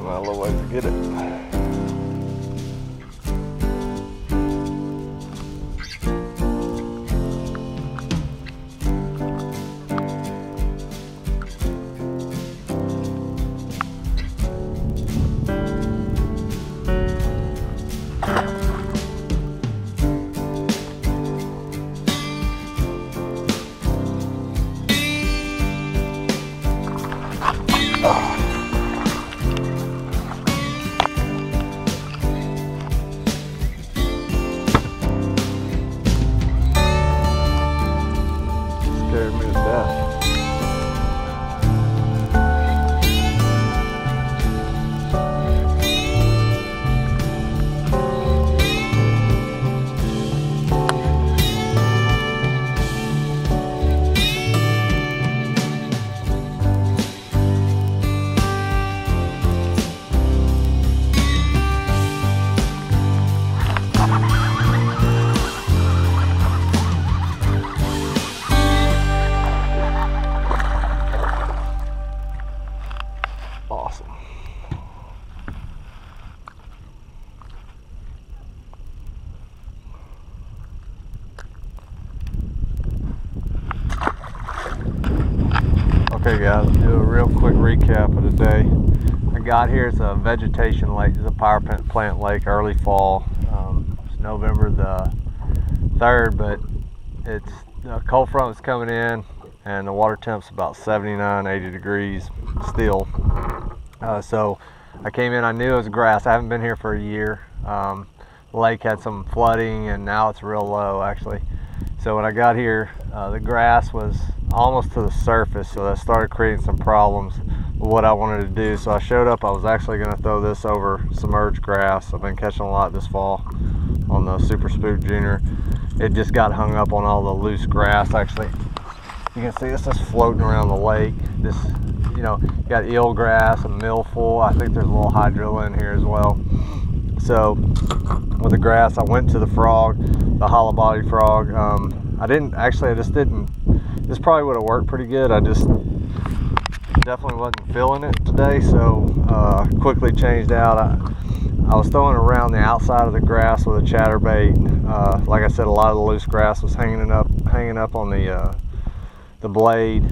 come out a little ways to get it. Scared me to death. Awesome. Okay guys, I'll do a real quick recap of the day. I got here, it's a vegetation lake, it's a power plant lake, early fall. It's November the 3rd, but it's the cold front is coming in and the water temp's about 79, 80 degrees still. So I came in, I knew it was grass. I haven't been here for a year. The lake had some flooding and now it's real low actually. So when I got here, the grass was almost to the surface, so that started creating some problems with what I wanted to do. So I showed up, I was actually going to throw this over submerged grass. I've been catching a lot this fall on the Super Spook Junior. It just got hung up on all the loose grass. Actually, you can see this is floating around the lake. This, you know, you got eelgrass, a millful. I think there's a little hydrilla in here as well. So with the grass, I went to the frog, the hollow body frog. I just didn't, this probably would have worked pretty good. I just definitely wasn't feeling it today. So quickly changed out. I was throwing around the outside of the grass with a chatterbait. Like I said, a lot of the loose grass was hanging up on the blade.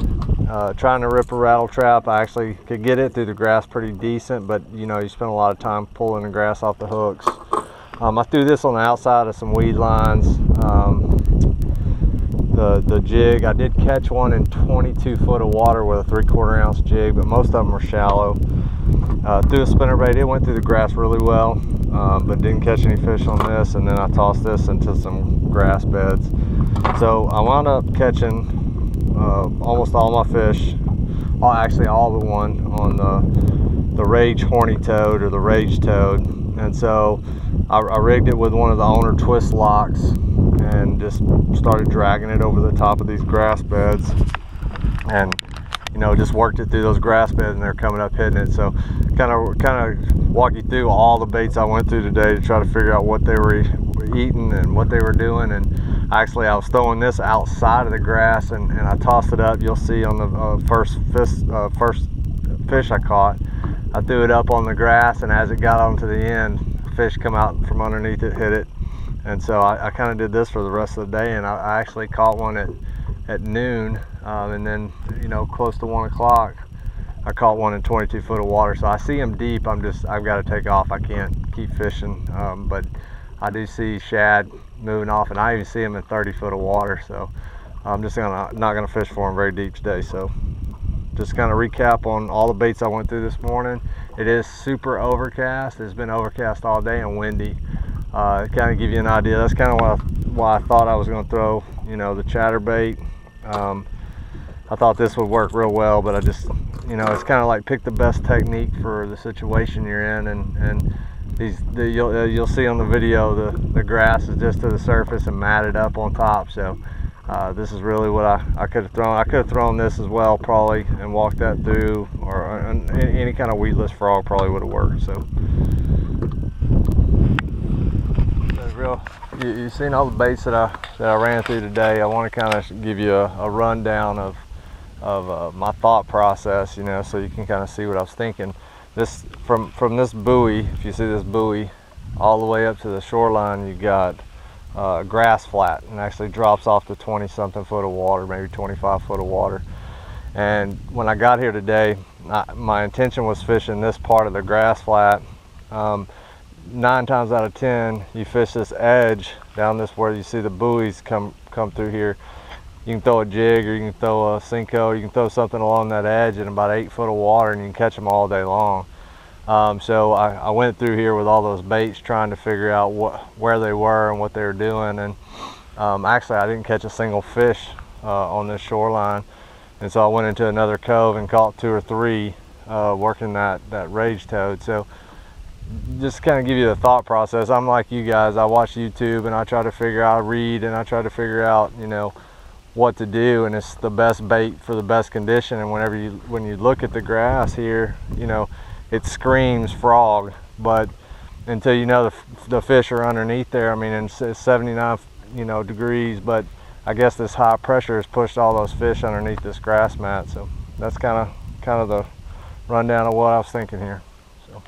Trying to rip a rattle trap. I actually could get it through the grass pretty decent, but you know, you spend a lot of time pulling the grass off the hooks. I threw this on the outside of some weed lines. The jig, I did catch one in 22 foot of water with a 3/4 ounce jig, but most of them were shallow. Threw a spinnerbait, it went through the grass really well, but didn't catch any fish on this, and then I tossed this into some grass beds. So I wound up catching almost all my fish, actually all but one, on the Rage horny toad, or the Rage toad. And so I rigged it with one of the owner twist locks and just started dragging it over the top of these grass beds, and you know, just worked it through those grass beds, and they're coming up hitting it. So kind of walk you through all the baits I went through today to try to figure out what they were eating and what they were doing. And actually I was throwing this outside of the grass, and I tossed it up. You'll see on the first fish I caught, I threw it up on the grass, and as it got onto the end, fish come out from underneath it, hit it. And so I kind of did this for the rest of the day, and I actually caught one at noon, and then, you know, close to 1 o'clock I caught one in 22 foot of water. So I see them deep. I've got to take off. I can't keep fishing, but I do see shad moving off, and I even see them in 30 foot of water. So I'm just not gonna fish for them very deep today. So just kind of recap on all the baits I went through this morning. It is super overcast. It's been overcast all day and windy. Kind of give you an idea. That's kind of why I thought I was going to throw, you know, the chatterbait. I thought this would work real well, but I just, you know, it's kind of like pick the best technique for the situation you're in. And you'll see on the video, the grass is just to the surface and matted up on top. So this is really what I could have thrown. I could have thrown this as well probably and walked that through, or any kind of weedless frog probably would have worked. So you've seen all the baits that I ran through today. I want to kind of give you a rundown of my thought process, you know, so you can kind of see what I was thinking. this from this buoy, if you see this buoy, all the way up to the shoreline, you got grass flat, and actually drops off to 20 something foot of water, maybe 25 foot of water. And when I got here today, my intention was fishing this part of the grass flat. 9 times out of 10, you fish this edge down this where you see the buoys come through here. You can throw a jig, or you can throw a Senko, you can throw something along that edge in about 8 foot of water, and you can catch them all day long. So I went through here with all those baits trying to figure out where they were and what they were doing, and actually I didn't catch a single fish on this shoreline. And so I went into another cove and caught 2 or 3 working that rage toad. So just kind of give you the thought process. I'm like you guys, I watch YouTube and I try to figure out, read, and I try to figure out, you know, what to do, and it's the best bait for the best condition. And when you look at the grass here, you know, it screams frog, but until you know the fish are underneath there, I mean, it's 79 degrees, but I guess this high pressure has pushed all those fish underneath this grass mat. So that's kind of the rundown of what I was thinking here. So.